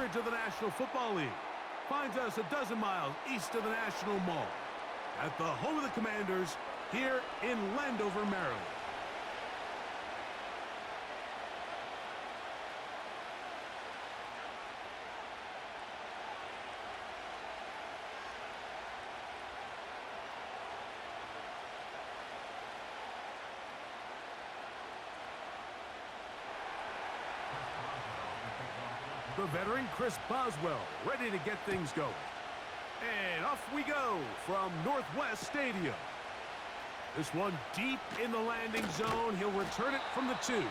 coverage of the National Football League finds us a dozen miles east of the National Mall at the home of the Commanders here in Landover, Maryland. The veteran Chris Boswell ready to get things going. And off we go from Northwest Stadium. This one deep in the landing zone. He'll return it from the 2.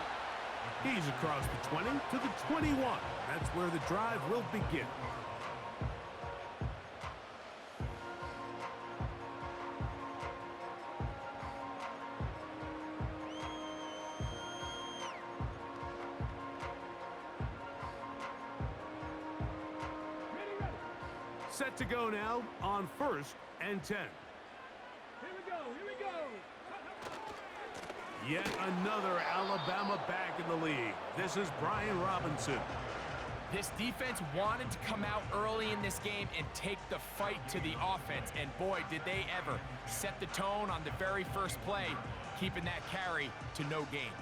He's across the 20 to the 21. That's where the drive will begin. Set to go now on 1st and 10. Here we go. Yet another Alabama back in the league. This is Brian Robinson. This defense wanted to come out early in this game and take the fight to the offense, and boy, did they ever set the tone on the very first play, keeping that carry to no gain.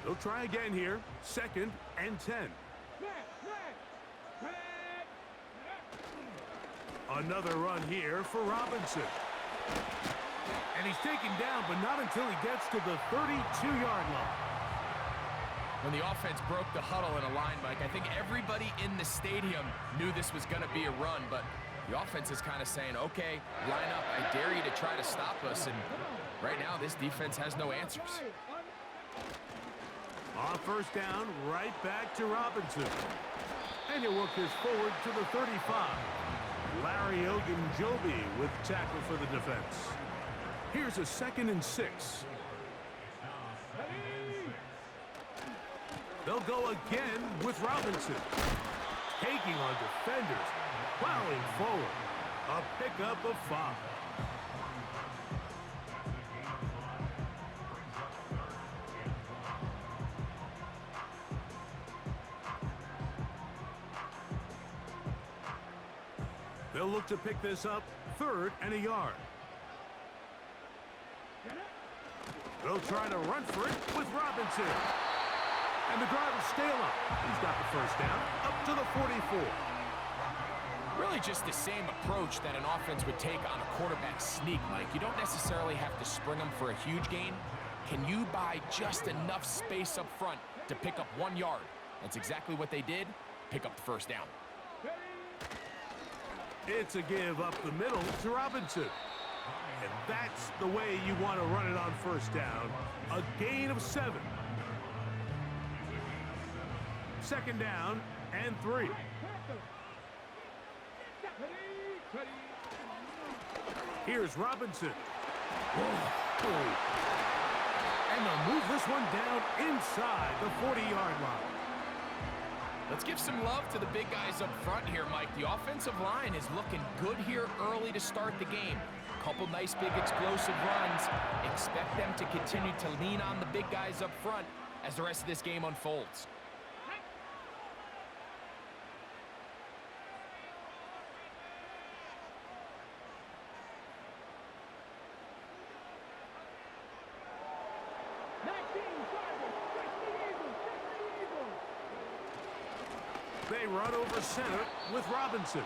They'll try again here, 2nd and 10. Another run here for Robinson. And he's taken down, but not until he gets to the 32-yard line. When the offense broke the huddle in a line, Mike, I think everybody in the stadium knew this was going to be a run, but the offense is kind of saying, okay, line up, I dare you to try to stop us, and right now this defense has no answers. On 1st down, right back to Robinson. And he'll work this forward to the 35. Larry Ogunjobi with tackle for the defense. Here's a 2nd and 6. They'll go again with Robinson. Taking on defenders, plowing forward. A pickup of 5. They'll look to pick this up 3rd and a yard. They'll try to run for it with Robinson. And the drive will stay up. He's got the 1st down up to the 44. Really just the same approach that an offense would take on a quarterback sneak, Mike. You don't necessarily have to spring them for a huge gain. Can you buy just enough space up front to pick up 1 yard? That's exactly what they did. Pick up the 1st down. It's a give up the middle to Robinson. And that's the way you want to run it on 1st down. A gain of 7. 2nd down and 3. Here's Robinson. And they'll move this one down inside the 40-yard line. Let's give some love to the big guys up front here, Mike. The offensive line is looking good here early to start the game. Couple nice big explosive runs. Expect them to continue to lean on the big guys up front as the rest of this game unfolds. They run over center with Robinson.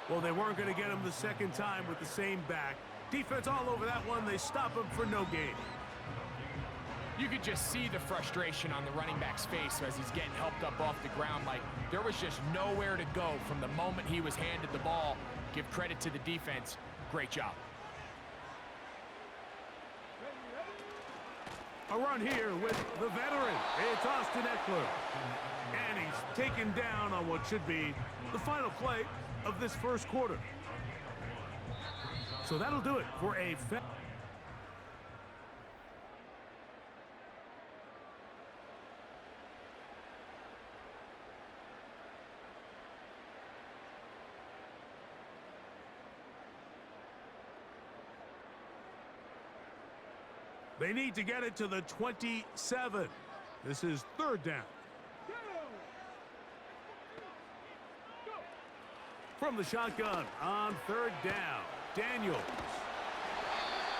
Well, they weren't going to get him the 2nd time with the same back. Defense all over that one. They stop him for no gain. You could just see the frustration on the running back's face as he's getting helped up off the ground. Like, there was just nowhere to go from the moment he was handed the ball. Give credit to the defense. Great job. A run here with the veteran. It's Austin Eckler. And he's taken down on what should be the final play of this 1st quarter. So that'll do it for a They need to get it to the 27. This is 3rd down. From the shotgun on third down, Daniels.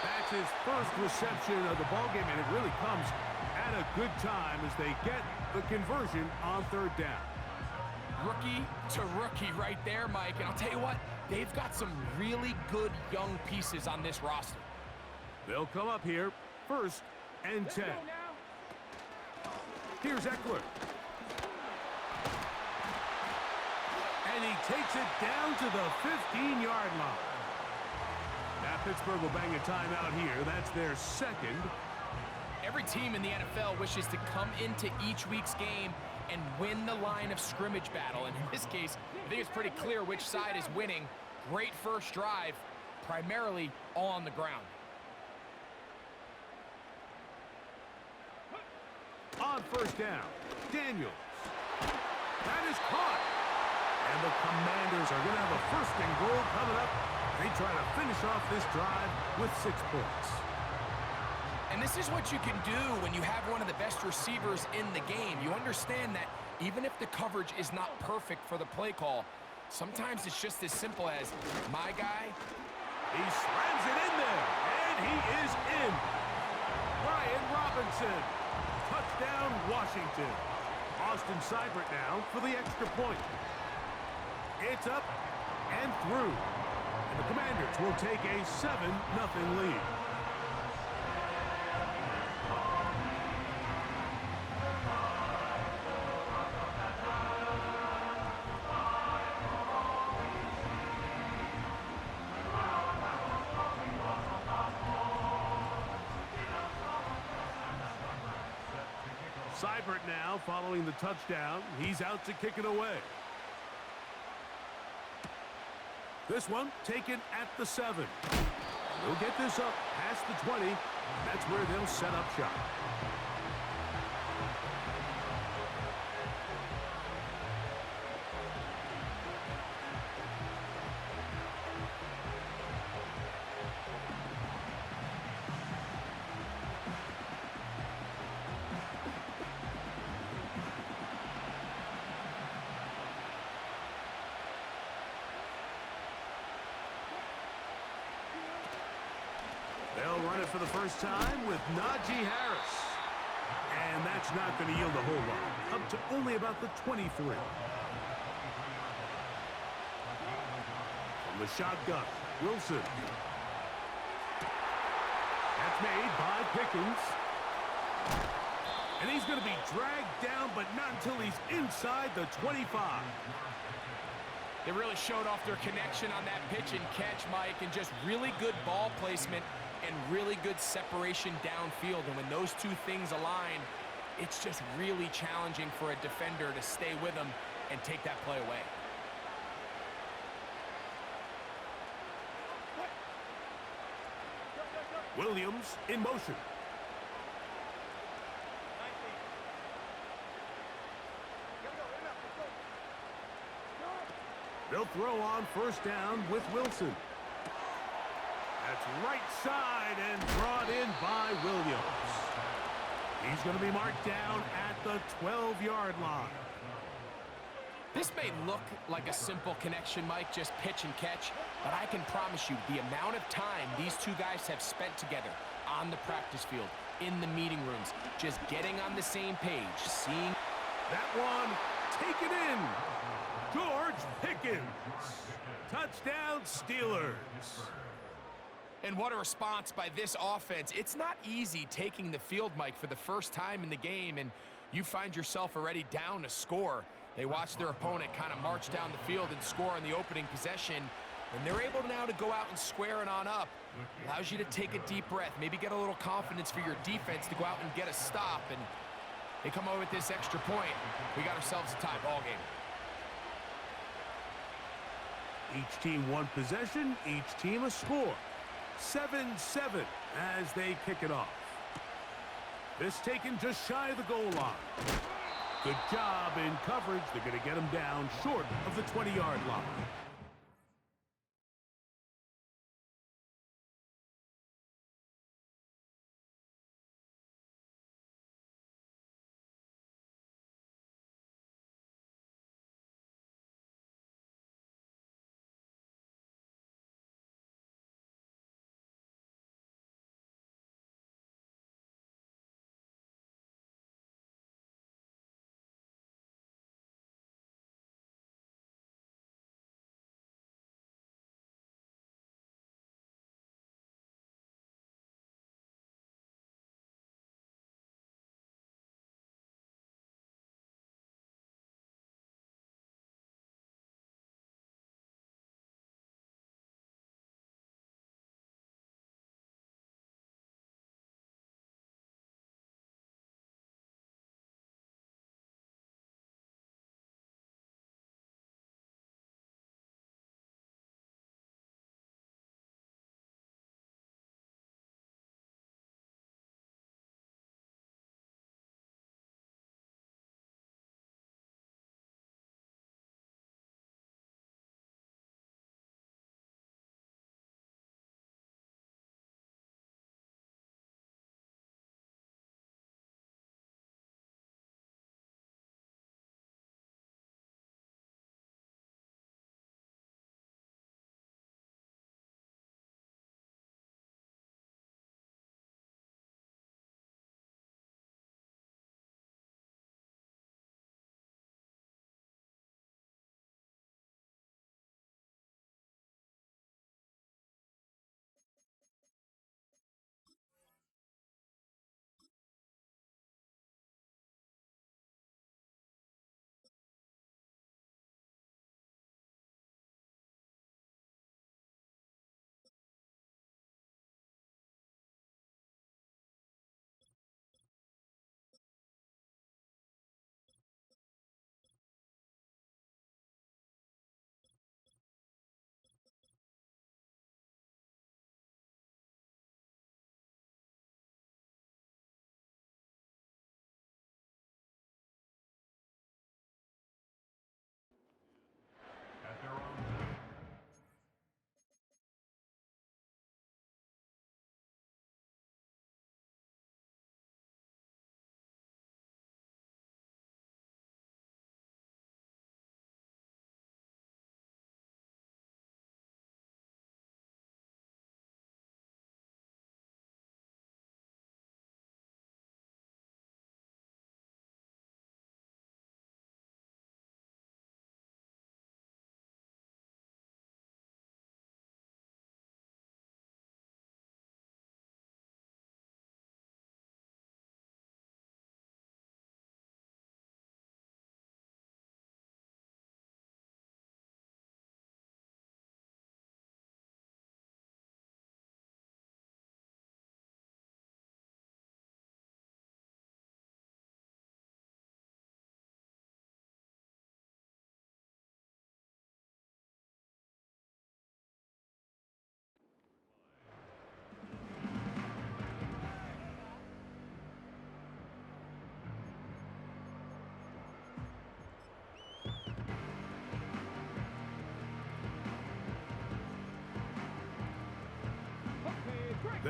That's his first reception of the ballgame, and it really comes at a good time as they get the conversion on third down. Rookie to rookie right there, Mike. And I'll tell you what, they've got some really good young pieces on this roster. They'll come up here, 1st and 10. Here's Eckler. And he takes it down to the 15-yard line. Now Pittsburgh will bang a timeout here. That's their second. Every team in the NFL wishes to come into each week's game and win the line of scrimmage battle. And in this case, I think it's pretty clear which side is winning. Great first drive, primarily all on the ground. On first down, Daniels. That is caught. And the Commanders are going to have a 1st and goal coming up. They try to finish off this drive with 6 points. And this is what you can do when you have one of the best receivers in the game. You understand that even if the coverage is not perfect for the play call, sometimes it's just as simple as, my guy. He slams it in there, and he is in. Brian Robinson. Touchdown, Washington. Austin Seibert now for the extra point. It's up and through. And the Commanders will take a 7-0 lead. Seibert now following the touchdown. He's out to kick it away. This one taken at the 7. They'll get this up past the 20. That's where they'll set up shop. They'll run it for the first time with Najee Harris. And that's not going to yield a whole lot. Up to only about the 23. From the shotgun, Wilson. That's made by Pickens. And he's going to be dragged down, but not until he's inside the 25. They really showed off their connection on that pitch and catch, Mike, and just really good ball placement and really good separation downfield. And when those two things align, it's just really challenging for a defender to stay with them and take that play away. Williams in motion. They'll throw on first down with Wilson. That's right side and brought in by Williams. He's going to be marked down at the 12-yard line. This may look like a simple connection, Mike, just pitch and catch, but I can promise you the amount of time these two guys have spent together on the practice field, in the meeting rooms, just getting on the same page, seeing that one taken in. George Pickens. Touchdown, Steelers. And what a response by this offense. It's not easy taking the field, Mike, for the first time in the game, and you find yourself already down a score. They watch their opponent kind of march down the field and score on the opening possession, and they're able now to go out and square it on up. Allows you to take a deep breath, maybe get a little confidence for your defense to go out and get a stop, and they come over with this extra point. We got ourselves a tie ball game. Each team one possession, each team a score. 7-7 as they kick it off. This taken just shy of the goal line. Good job in coverage. They're going to get him down short of the 20-yard line.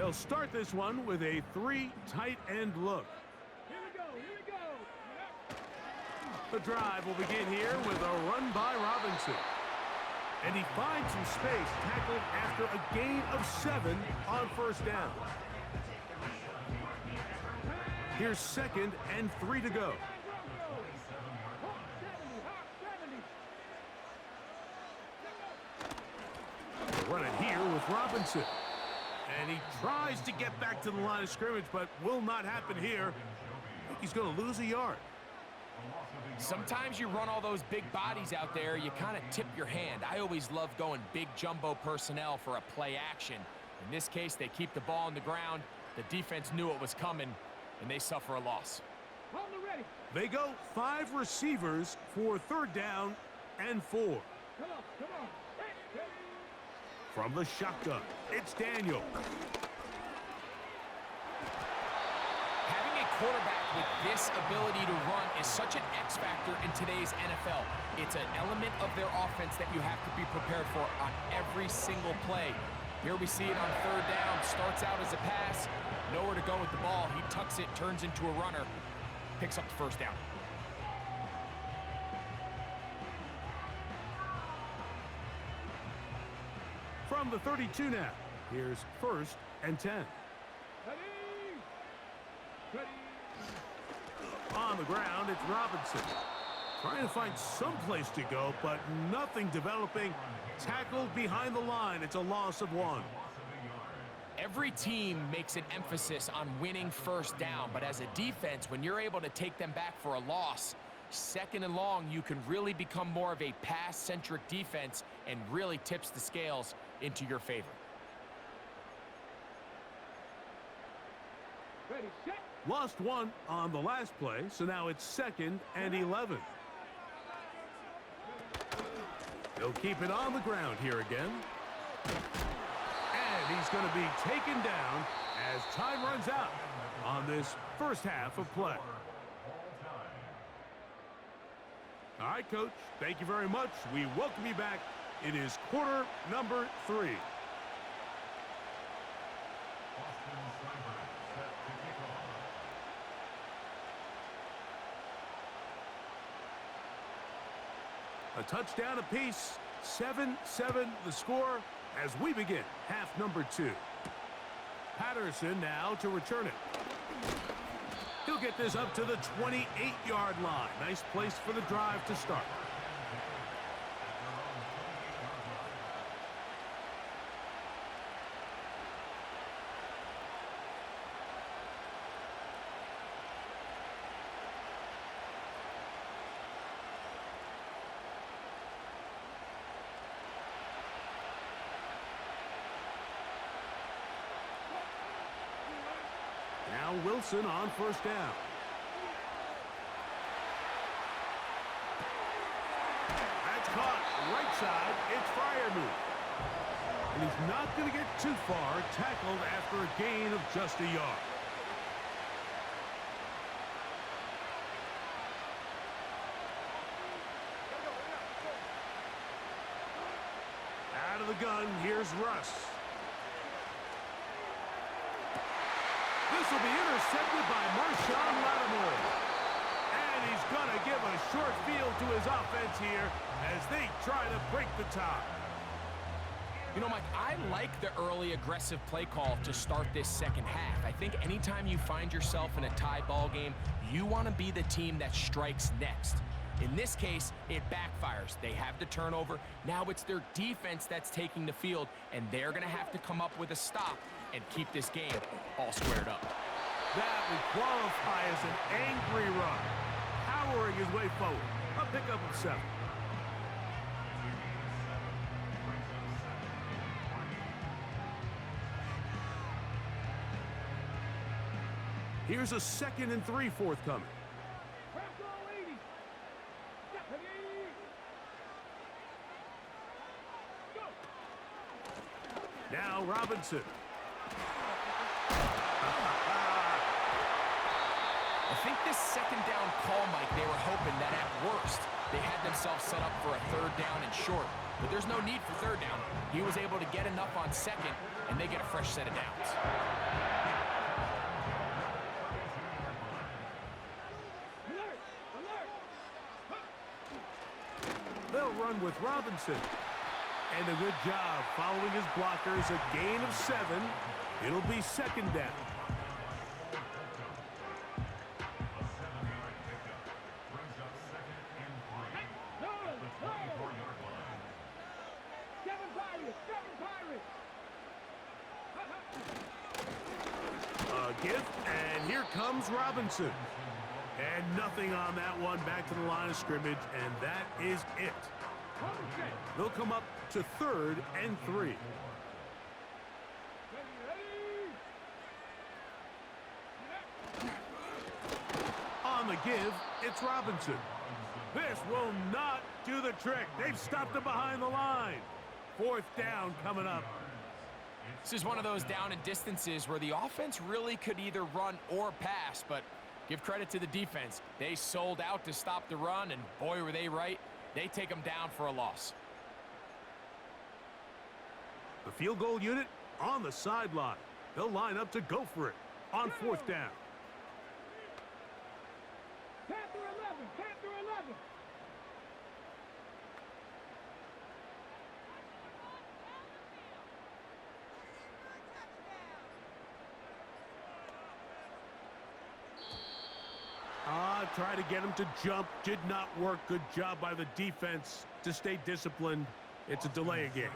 They'll start this one with a 3 tight end look. Here we go. Here we go. The drive will begin here with a run by Robinson. And he finds some space, tackled after a gain of 7 on first down. Here's 2nd and 3 to go. They're running here with Robinson. And he tries to get back to the line of scrimmage, but will not happen here. I think he's going to lose a yard. Sometimes you run all those big bodies out there, you kind of tip your hand. I always love going big jumbo personnel for a play action. In this case, they keep the ball on the ground. The defense knew it was coming, and they suffer a loss. They go 5 receivers for 3rd down and 4. Come on, come on. Hey. From the shotgun, it's Daniel. Having a quarterback with this ability to run is such an X factor in today's NFL. It's an element of their offense that you have to be prepared for on every single play. Here we see it on 3rd down. Starts out as a pass. Nowhere to go with the ball. He tucks it, turns into a runner. Picks up the 1st down. From the 32 now, here's 1st and 10. Ready. On the ground, it's Robinson. Trying to find some place to go, but nothing developing. Tackled behind the line. It's a loss of 1. Every team makes an emphasis on winning 1st down, but as a defense, when you're able to take them back for a loss, 2nd and long, you can really become more of a pass-centric defense and really tips the scales into your favor. Ready, set. Lost 1 on the last play, so now it's 2nd and 11. They'll keep it on the ground here again. And he's going to be taken down as time runs out on this first half of play. All right, Coach, thank you very much. We welcome you back. It is quarter number 3. A touchdown apiece, 7-7 the score as we begin half number 2. Patterson now to return it. He'll get this up to the 28-yard line. Nice place for the drive to start. Now Wilson on first down. That's caught right side. It's Freiermuth. And he's not going to get too far, tackled after a gain of just a yard. Out of the gun, here's Russ. This will be intercepted by Marshawn Lattimore. And he's going to give a short field to his offense here as they try to break the tie. You know, Mike, I like the early aggressive play call to start this second half. I think anytime you find yourself in a tie ball game, you want to be the team that strikes next. In this case, it backfires. They have the turnover. Now it's their defense that's taking the field, and they're going to have to come up with a stop and keep this game all squared up. That would qualify as an angry run, powering his way forward. A pickup of 7. Here's a 2nd and 3 forthcoming. Now Robinson. A think this second down call, Mike, they were hoping that at worst they had themselves set up for a third down and short. But there's no need for third down. He was able to get enough on second, and they get a fresh set of downs. Alert! Alert! They'll run with Robinson. And a good job following his blockers. A gain of 7. It'll be second down. Give, and here comes Robinson. And nothing on that one. Back to the line of scrimmage, and that is it. They'll come up to 3rd and 3. On the give, it's Robinson. This will not do the trick. They've stopped him behind the line. 4th down coming up. This is one of those down and distances where the offense really could either run or pass, but give credit to the defense. They sold out to stop the run, and boy, were they right. They take them down for a loss. The field goal unit on the sideline. They'll line up to go for it on 4th down. Panther 11! Panther 11! Try to get him to jump. Did not work. Good job by the defense to stay disciplined. It's a delay again.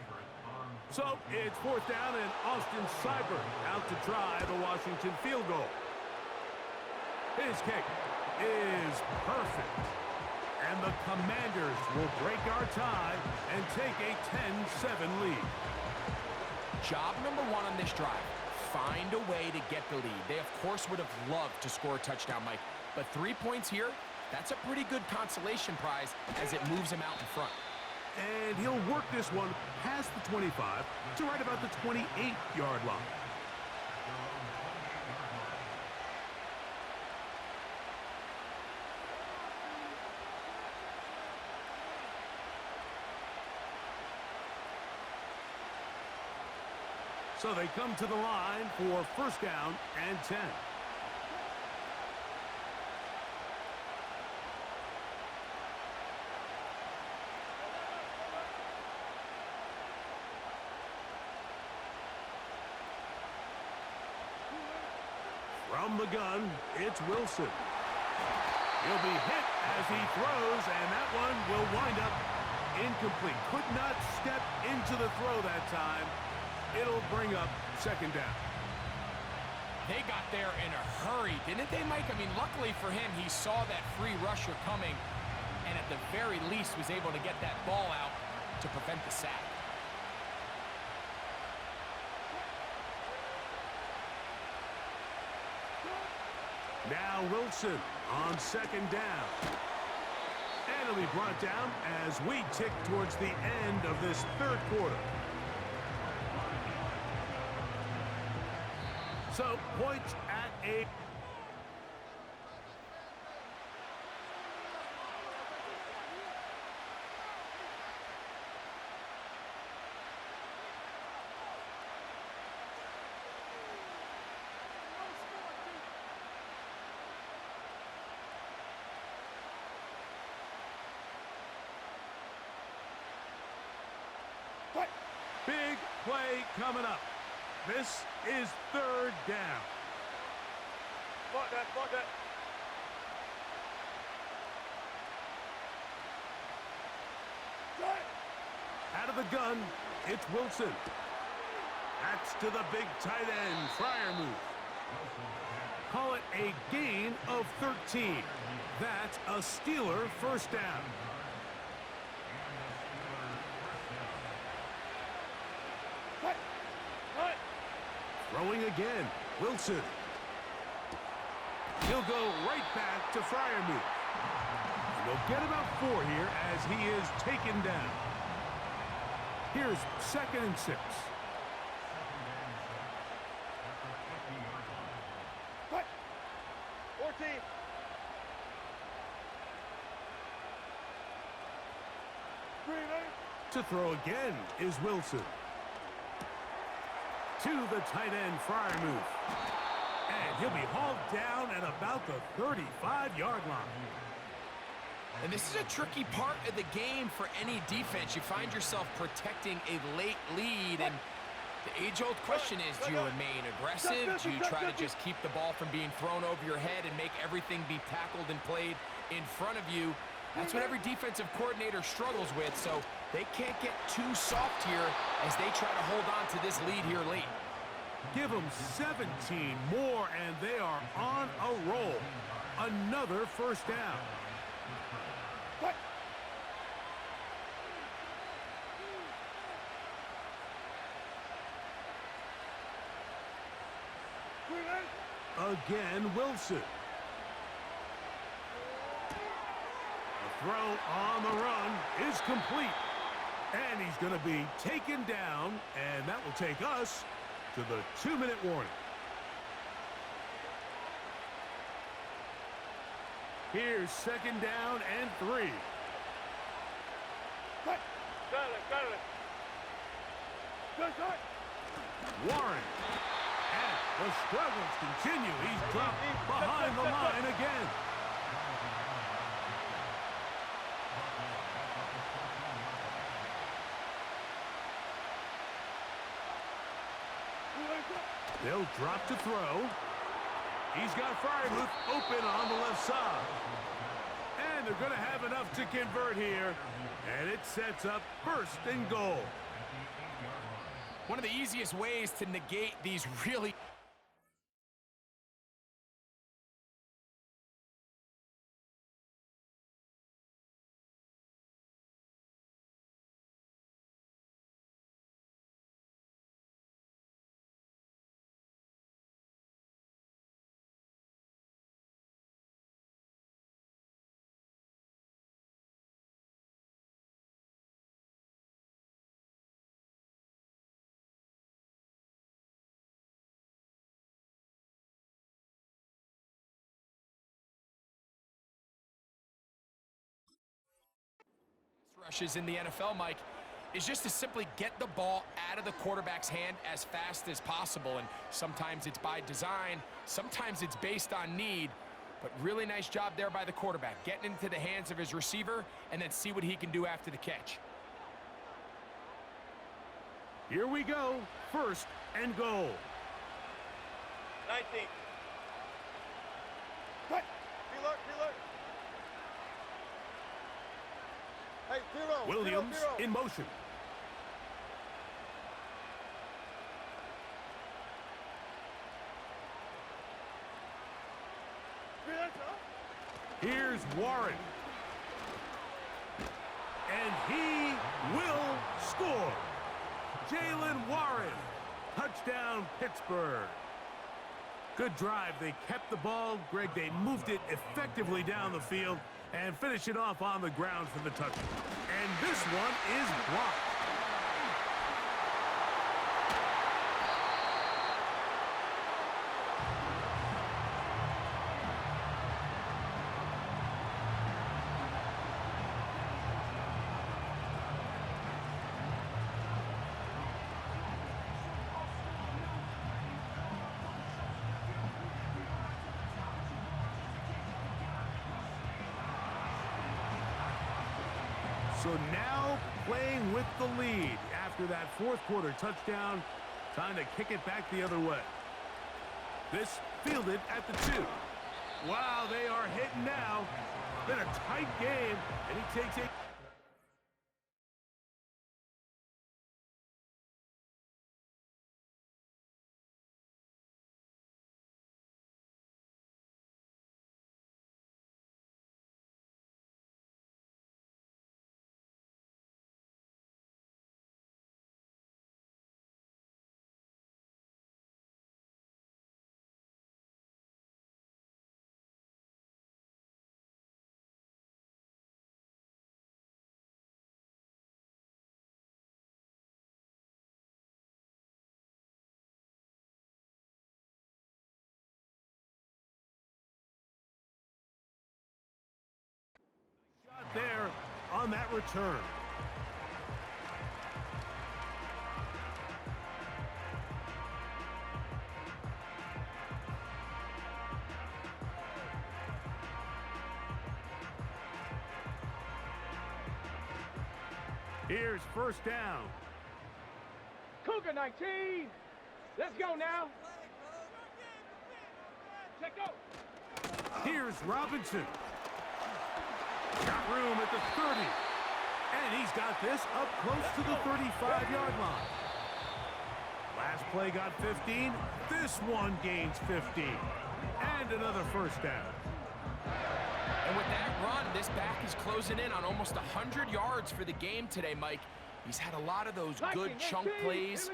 So it's 4th down, and Austin Seibert out to try the Washington field goal. His kick is perfect. And the Commanders will break our tie and take a 10-7 lead. Job number 1 on this drive. Find a way to get the lead. They, of course, would have loved to score a touchdown, Mike. But 3 points here, that's a pretty good consolation prize as it moves him out in front. And he'll work this one past the 25 to right about the 28-yard line. So they come to the line for 1st down and 10. From the gun, it's Wilson. He'll be hit as he throws, and that one will wind up incomplete. Could not step into the throw that time. It'll bring up 2nd down. They got there in a hurry, didn't they, Mike? I mean, luckily for him, he saw that free rusher coming, and at the very least was able to get that ball out to prevent the sack. Now Wilson on 2nd down. And it'll be brought down as we tick towards the end of this 3rd quarter. So, points at 8. Big play coming up. This is 3rd down. Block that, block that. Out of the gun, it's Wilson. That's to the big tight end, Freiermuth. Call it a gain of 13. That's a Steeler 1st down. Throwing again, Wilson. He'll go right back to Freiermuth. And they'll get about 4 here as he is taken down. Here's 2nd and 6. Cut. 14. To throw again is Wilson. To the tight end, Freiermuth. And he'll be hauled down at about the 35-yard line. And this is a tricky part of the game for any defense. You find yourself protecting a late lead, and the age-old question is, do you remain aggressive? Do you try to just keep the ball from being thrown over your head and make everything be tackled and played in front of you? That's what every defensive coordinator struggles with, so they can't get too soft here as they try to hold on to this lead here late. Give them 17 more, and they are on a roll. Another first down. What? Again, Wilson. The throw on the run is complete. And he's going to be taken down, and that will take us to the 2-minute warning. Here's second down and 3. Cut. Got it. Good. Warren. And the struggles continue. He's dropped behind the line again. They'll drop to throw. He's got Freiermuth open on the left side. And they're going to have enough to convert here. And it sets up first and goal. One of the easiest ways to negate these really rushes in the NFL, Mike, is just to simply get the ball out of the quarterback's hand as fast as possible. And sometimes it's by design, sometimes it's based on need. But really nice job there by the quarterback, getting into the hands of his receiver and then see what he can do after the catch. Here we go, first and goal. 19. Cut. Reload. Hey, zero. Williams in motion. Here's Warren. And he will score. Jaylen Warren. Touchdown, Pittsburgh. Good drive. They kept the ball. Greg, they moved it effectively down the field and finish it off on the ground for the touchdown. And this one is blocked. So now playing with the lead after that fourth quarter touchdown. Time to kick it back the other way. This fielded at the 2. Wow, they are hitting now. Been a tight game, and he takes it. There on that return. Here's first down. Cougar 19. Let's go now. Check go. Here's Robinson. Got room at the 30. And he's got this up close to the 35-yard line. Last play got 15. This one gains 15. And another first down. And with that run, this back is closing in on almost 100 yards for the game today, Mike. He's had a lot of those good chunk plays.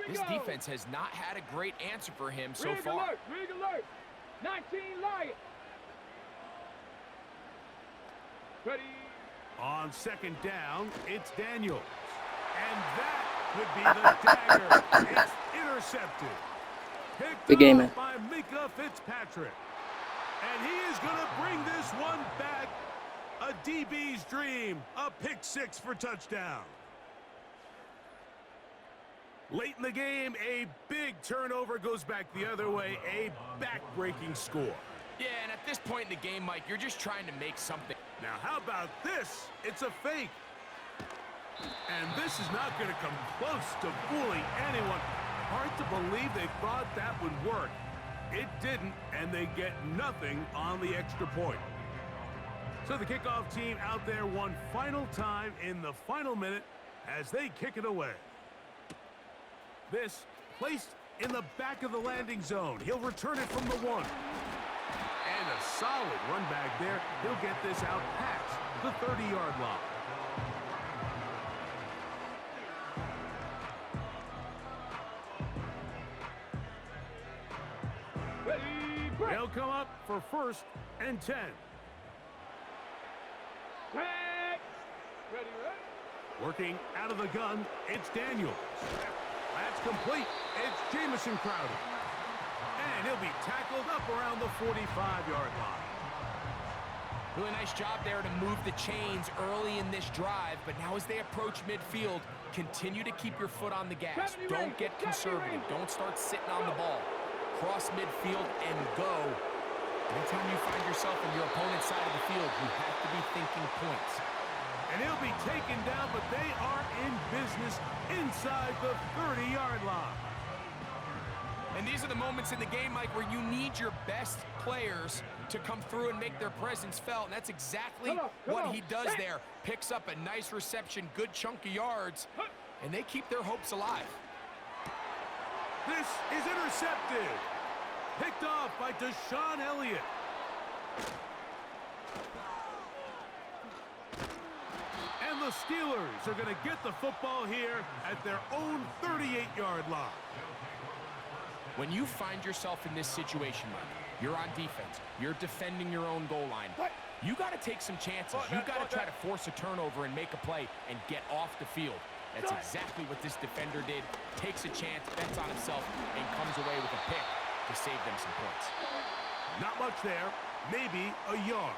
This defense has not had a great answer for him so far. Rig alert. 19 Lions. Ready. On second down, it's Daniels. And that would be the dagger. It's intercepted. Picked Good game, up man. by Mika Fitzpatrick. And he is going to bring this one back. A DB's dream. A pick six for touchdown. Late in the game, a big turnover goes back the other way. A back-breaking score. Yeah, and at this point in the game, Mike, you're just trying to make something. Now, how about this? It's a fake. And this is not going to come close to fooling anyone. Hard to believe they thought that would work. It didn't, and they get nothing on the extra point. So the kickoff team out there one final time in the final minute as they kick it away. This placed in the back of the landing zone. He'll return it from the 1. And a solid run back there. He'll get this out past the 30-yard line. They'll come up for first and 10. Ready. Working out of the gun, it's Daniels. That's complete. It's Jamison Crowder. And he'll be tackled up around the 45-yard line. Really nice job there to move the chains early in this drive, but now as they approach midfield, continue to keep your foot on the gas. Don't get conservative. Don't start sitting on the ball. Cross midfield and go. Anytime you find yourself on your opponent's side of the field, you have to be thinking points. And he'll be taken down, but they are in business inside the 30-yard line. And these are the moments in the game, Mike, where you need your best players to come through and make their presence felt. And that's exactly what he does there. Picks up a nice reception, good chunk of yards, and they keep their hopes alive. This is intercepted. Picked off by Deshaun Elliott. And the Steelers are going to get the football here at their own 38-yard line. When you find yourself in this situation, Mike, you're on defense, you're defending your own goal line, you got to take some chances. You got to try to force a turnover and make a play and get off the field. That's exactly what this defender did. Takes a chance, bets on himself, and comes away with a pick to save them some points. Not much there, maybe a yard.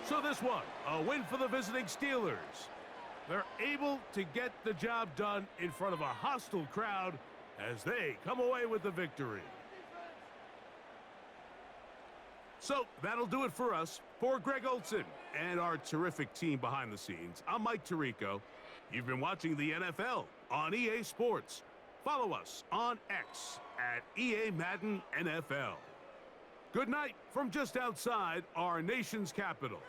So this one, a win for the visiting Steelers. They're able to get the job done in front of a hostile crowd as they come away with the victory. So that'll do it for us. For Greg Olson and our terrific team behind the scenes, I'm Mike Tirico. You've been watching the NFL on EA Sports. Follow us on X at EA Madden NFL. Good night from just outside our nation's capital.